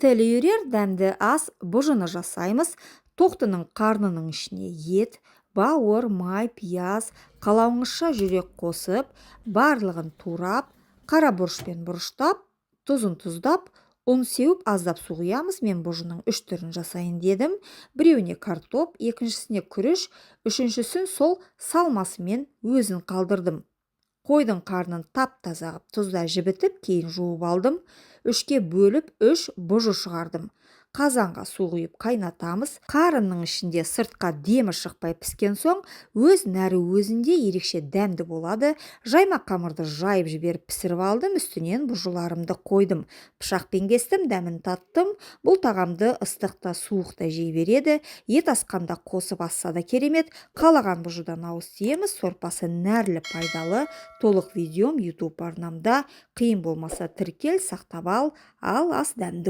Тілі үйрер дәмді ас бұжыны жасаймыз. Тоқтының қарнының ішіне ет, бауыр, май, пияз, қалауыңызша жүрек қосып, барлығын турап, қара бұрышпен бұрыштап, тұзын тұздап, ұн сеуіп аздап су құямыз. Мен бұжының 3 түрін жасайын дедім. Біреуіне картоп, екіншісіне күріш, үшіншісін сол салмасымен өзін қалдырдым. Қойдың қарнын тап-таза қылып тұзда жібітіп, кейін жуып алдым. 3-ке бөліп 3 бұжы шығардым. Қазанға су құйып қайнатамыз. Қарынның ішінде сыртқа демі шықпай піскен соң, өз нәрі өзінде ерекше дәмді болады. Жаймақ қамырды жайып жіберіп пісіріп алдым, үстінен бұжыларымды қойдым. Пышақпен кестім, дәмін таттым. Бұл тағамды ыстықта, суықта жей береді. Ет асқанда қосып асса да керемет. Қалаған бұжыдан ауыз тиеміз. Сорпасы нәрлі, пайдалы. Толық видеом YouTube арнамда. Қиын болмаса тіркел, сақтап ал ас дәмді